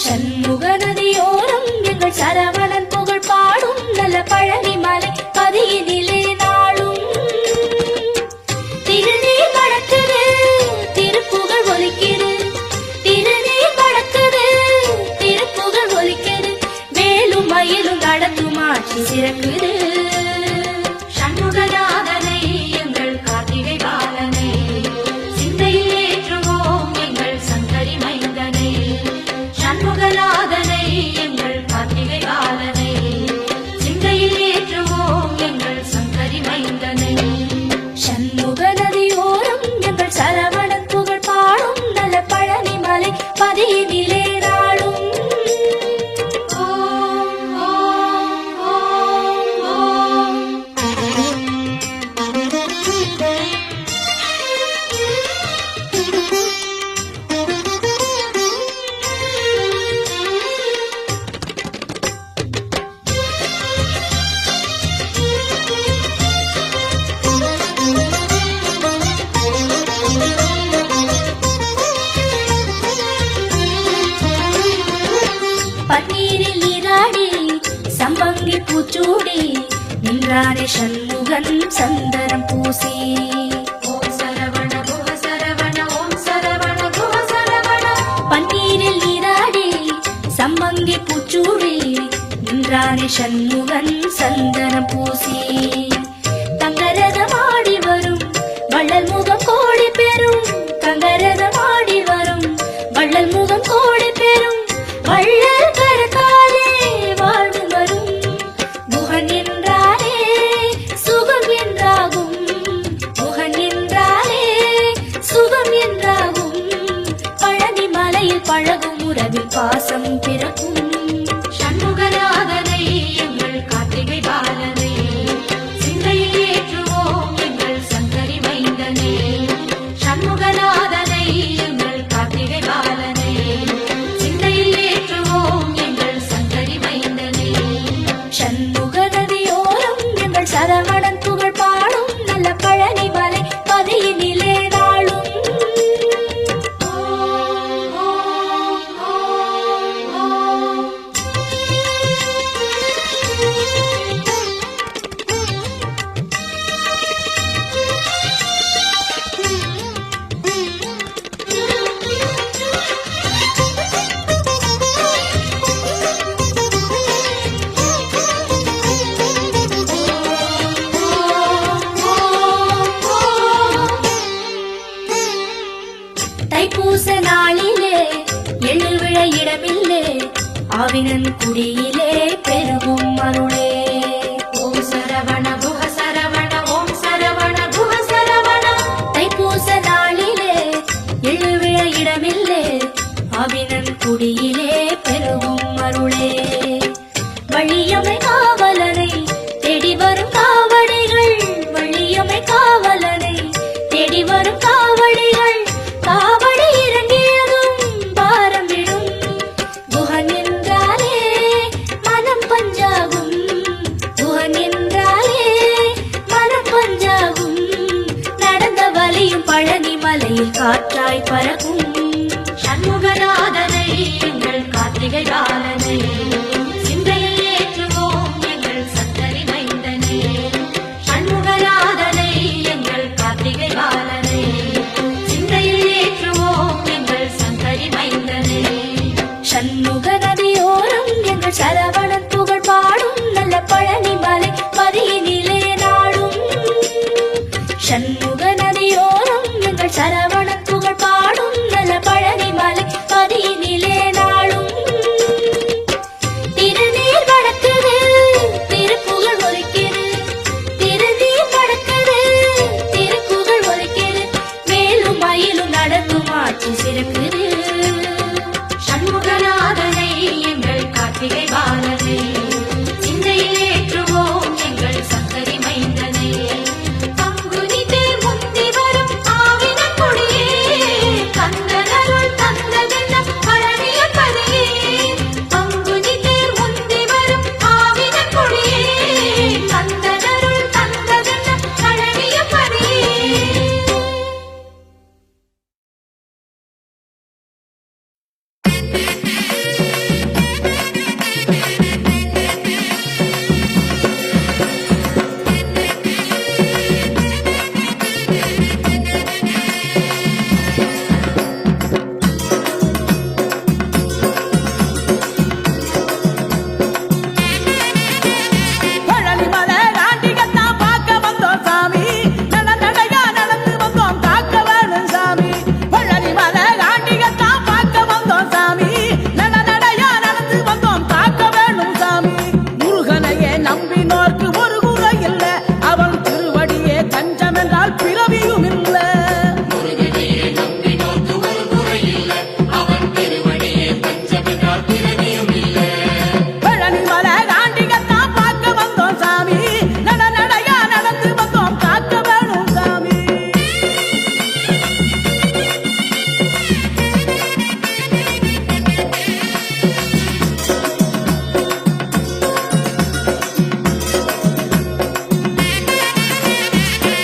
சண்முக நதியோரம் எங்கள் சரவணன் புகழ் பாடும் நல பழனி மலை பதியினிலே நாளும். திருநீர் வழக்குது திருப்புகழ் ஒலிக்குது, திருநீர் வழக்குது திருப்புகழ் ஒலிக்குது, வேலும் மயிலும் நடத்தும் ஆட்சி சிறக்குது. சண்முகநாதனை எங்கள் கார்த்திகை பாலனை, சிந்தையில் ஏற்றுவோம் எங்கள் சங்கரி மைந்தனை. சண்முகநாதனை எங்கள் கார்த்திகை பாலனை, சிந்தையில் ஏற்றுவோம் எங்கள் சங்கரி மைந்தனை. சண்முக நதியோரம் எங்கள் சரவணன் புகழ் பாடும் நல பழனி மலை பதியினிலே நாளும். பன்னீரில் நீராடி சம்பங்கி பூச்சூடி நின்றானே சண்முகன் சந்தனம் பூசி. ஓம் சரவண குஹ சரவண, ஓம் சரவண குஹ சரவண. பன்னீரில் நீராடி சம்பங்கி பூச்சூடி நின்றானே சண்முகன் சந்தனம் பூசி. தங்கரதமாடி வரும் வள்ளல் முகம் கோடி பெறும், தங்கரதமாடி வரும் வள்ளல் முகம் கோடி பெறும், வள்ளல் கரத்தாலே வாழ்வு வரும். முகன் என்றாலே சுகம் என்றாகும், முகன் என்றாலே சுகம் என்றாகும். பழனி மலையில் பழகும் உறவில் பாசம் பிறக்கும். சண்முகநாதனை எங்கள் கார்த்திகை பாலனை, சிந்தையில் ஏற்றுவோம் எங்கள் சங்கரி மைந்தனை. சண்முகநாதனை எங்கள் கார்த்திகை பாலனை, சிந்தையில் ஏற்றுவோம் எங்கள் சங்கரி மைந்தனை. சண்முக நதியோரம் எங்கள் சரவணன் புகழ் பாடும் நல்ல பழனி மலை பதியினிலே நாளும். தைப்பூச நாளிலே எள்ளு விழ இடமில்லே, ஆவினன் குடியிலே பெருகும் அருளே. ஓம் சரவண குஹ சரவண, ஓம் சரவண குஹ சரவண. தைப்பூச நாளிலே எள்ளு விழ இடமில்லே, ஆவினன் குடியிலே பெருகும் அருளே. வள்ளியம்மை காவலனை தேடி வரும் காவடிகள், வள்ளியம்மை காவலனை தேடி வரும் காவடிகள், காவடி இறங்கியதும் பாரம் விடும். குஹன் என்றாலே மனம் பஞ்சாகும், பழனி மலையில் காற்றாய் பறக்கும் சண்முகநாதனை எங்கள் கார்த்திகை பாலனை சிந்தையில் ஏற்றுவோம் எங்கள் சங்கரி மைந்தனை சண்முகநாதனை எங்கள் கார்த்திகை பாலனை சிந்தையில் ஏற்றுவோம் எங்கள் சங்கரி மைந்தனை சண்முக நதியோரம் எங்கள் சரவணன் புகழ் பாடும் நல்ல பழனி மலை பதியினிலே நாடும் சண்முக நதியோரம் எங்கள் சரவணன் புகழ் பாடும் நல்ல பழனி மலை பதியினிலே நாடும் திருநீர் வடக்குது திருப்புகழ் ஒலிக்கிறது திருநீர் வடக்குது திருப்புகழ் ஒலிக்கிறது மேலும் மயிலும் நடக்கும் ஆட்சி சிறக்குது சண்முகநாதனை எங்கள் கார்த்திகை பாலனை சிந்தையில் ஏற்றுவோம் எங்கள் சங்கரி மைந்தனை பங்குனி தேர் முந்தி வரும் ஆவின கொடியே கந்தனருள் தந்ததென்ன பழனியப்பதியே பங்குனி தேர் முந்தி வரும் ஆவின கொடியே கந்தனருள் தந்ததென்ன பழனியப்பதியே பழனிமலை ஆண்டிகத்தான் பார்க்க வந்தோம் சாமி நடையா நடந்து வந்தோம் காக்க வேணும் சாமி பழனிமலை ஆண்டிகத்தான் பார்க்க வந்தோம் சாமி நடையா நடந்து வந்தோம் காக்க வேணும் சாமி முருகனையே நம்பினோர்க்கு ஒரு குறை இல்ல அவன் திருவடியே தஞ்சம் என்றால் பிறவியும் இல்ல முருகனையே நம்பினோர்க்கு ஒரு குறை இல்ல அவன் திருவடியே தஞ்சமென்றால் பிறவியும் இல்ல பழனிமலை ஆண்டிகத்தான் பார்க்க வந்தோம் சாமி நடையா நடந்து வந்தோம் காக்க வேணும் சாமி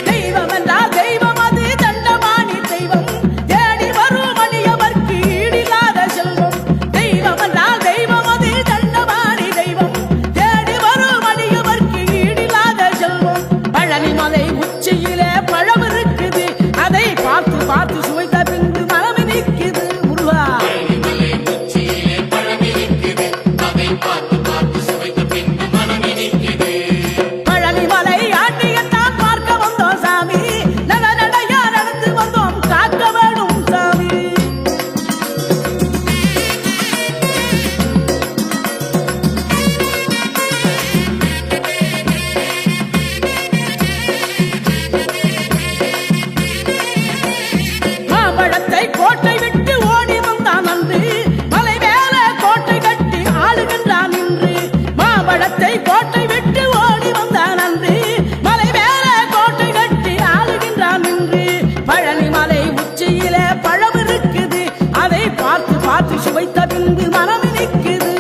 தெய்வம் என்றால் தெய்வம் அது தண்டமானி தெய்வம் தேடி வரும் மணியவர்க்கு ஈடில்லாத செல்வம் தெய்வம் என்றால் தெய்வம் அது தண்டமானி தெய்வம் தேடி வரும் மணியவர்க்கு ஈடில்லாத செல்வம் பழனிமலை உச்சியிலே பழம் இருக்குது அதை பார்த்து பார்த்து சுவைத்த பின்பு மனம் நிற்குது முருகா பழனிமலை உச்சியிலே பழம் இருக்குது அதை பார்த்து பார்த்து சுவைத்த பின்பு மனம் இனிக்குது பழனிமலை ஆண்டியத்தான் பார்க்க வந்தோம் சாமி நடையா நடந்து வந்தோம் காக்க வேணும் சாமி மாம்பழத்தை கோட்டை விட்டு ஓடி வந்தான் அன்று மலை மேல கோட்டை கட்டி ஆளுகின்றான் இன்று மாம்பழத்தை கோட்டை விட்டு ஓடி வந்தான் அன்று மலை மேல கோட்டை கட்டி ஆளுகின்றான் இன்று பழனிமலை உச்சியிலே பழம் இருக்குது அதை பார்த்து பார்த்து சுவைத்த பின்பு மனம் நிற்குது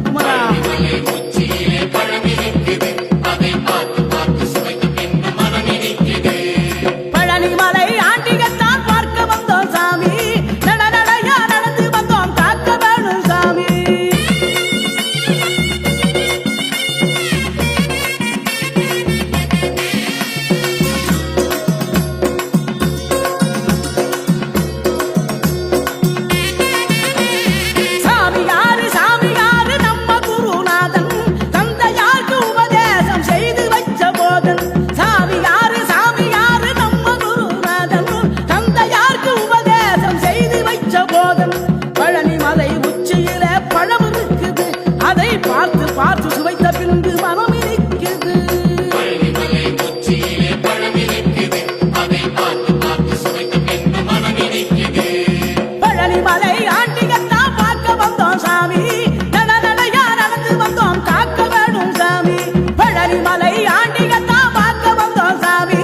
குமரா பழனிமலை உச்சியிலே பழம் இருக்குது அதை பார்த்து பார்த்து சுவைத்த பின்பு மனம் இனிக்குது பழனிமலை ஆண்டிகத்தான் பார்க்க வந்தோம் சாமி நடையா நடந்து வந்தோம் காக்க வேணும் சாமி சாமியாரு நம்ம குருநாதன் தந்தையாருக்கு உபதேசம் செய்து வச்ச போதன் சாமியாரு நம்ம குருநாதன் தந்தையாருக்கு உபதேசம் செய்து வச்ச போதன் பழனிமலை உச்சியில பழம் இருக்குது அதை பார்த்து பார்த்து சுவைத்த பின்பு மனம் இனிக்குது பழனிமலை உச்சியிலே பழம் இருக்குது அதை பார்த்து பார்த்து சுவைத்த பின்பு மனம் இனிக்குது பழனிமலை ஆண்டிகத்தான் பார்க்க வந்தோம் சாமி நடையா நடந்து வந்தோம் காக்க வேணும் சாமி பழனிமலை ஆண்டிகத்தான் பார்க்க வந்தோம் சாமி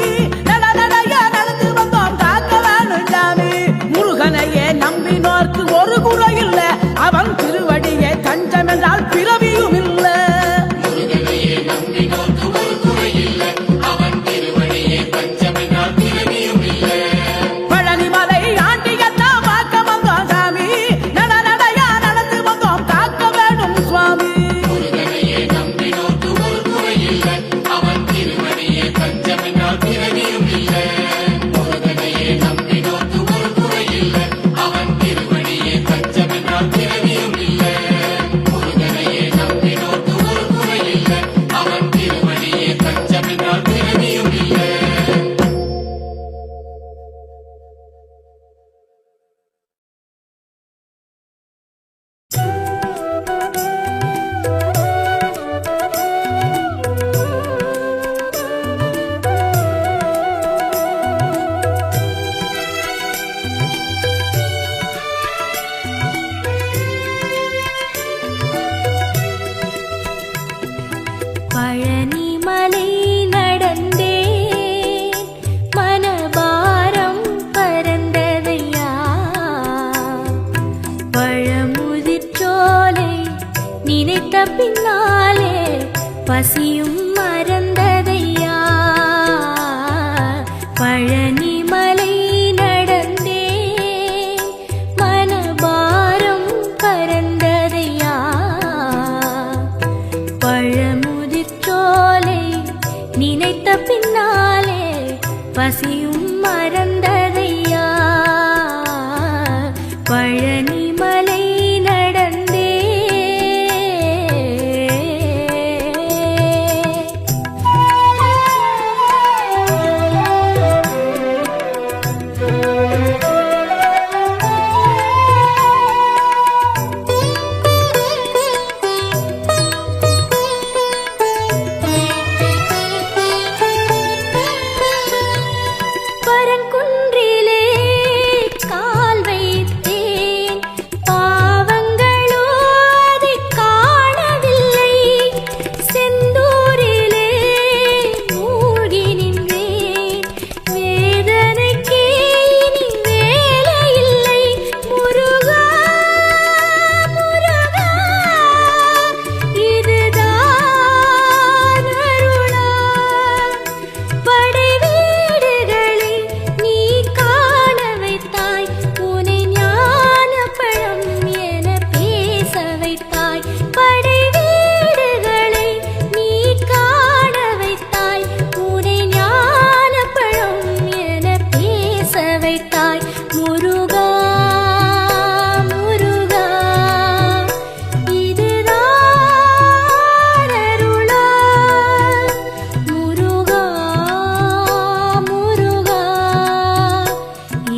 நடையா நடந்து வந்தோம் காக்க வேணும் சாமி முருகனையே நம்பினோர்க்கு ஒரு குறை இல்ல அவன் திருவடியே தஞ்சம் என்றால் பிறவியும் இல்ல முருகனையே நம்பினோர்க்கு ஒரு குறை இல்ல அவன் திருவடியே தஞ்சமென்றால் பிறவியும் இல்ல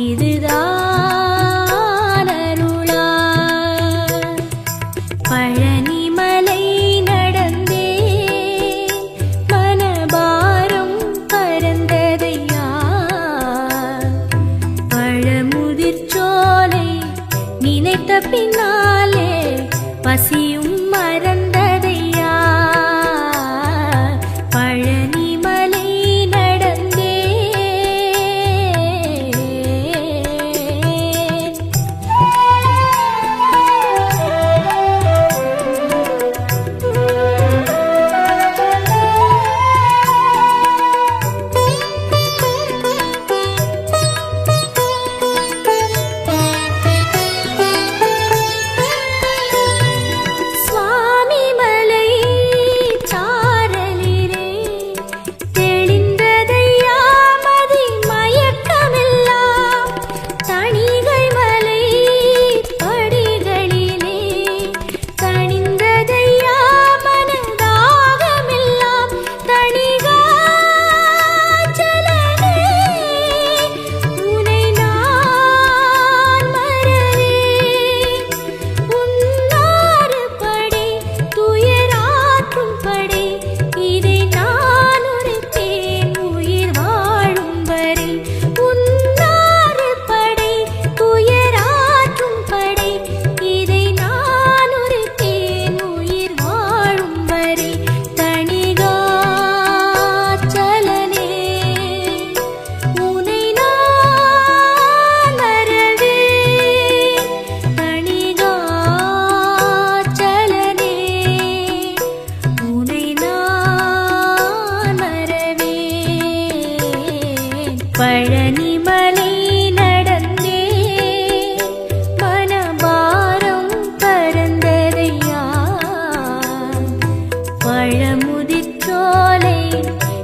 இதுதான் அருளா. பழனிமலை நடந்தே மனபாரம் பறந்ததையா. பழமுதிர்ச்சோலை நினைத்த பின்னாலே பசியும் மறந்ததையா. பழனிமலை நடந்தே சுவாமி மலை சாரலிலே தெளிந்ததையா மதி மயக்கமெல்லாம். தணிகை மலை படிகளிலே தணிந்ததையா மனதாகமெல்லாம். தணிகாச்சலனே உனை நான் மறவேன். உன்னாறு படை துயராற்றும் படை இதை நான் உரைப்பேன் உயிர் வாழும் வரை. உன்னாறு படை துயராற்றும் படை இதை நான் உரைப்பேன் உயிர் வாழும் வரை. தணிகாச்சலனே உனை நான் மறவேன். தணிகாச்சலனே உனை நான் மறவேன். பழனிமலை நடந்தே மனபாரம் பறந்ததையா. பழமுதிர்ச்சோலை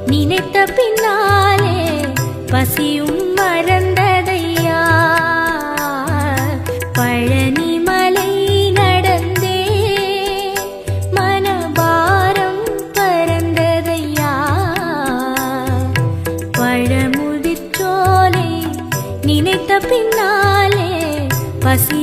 நினைத்த பின்னாலே பசியும் மறந்ததையா. பழனிமலை நடந்தே மனபாரம் பறந்ததையா. பழமுதிர்ச்சோலை நினைத்த பின்னாலே பசி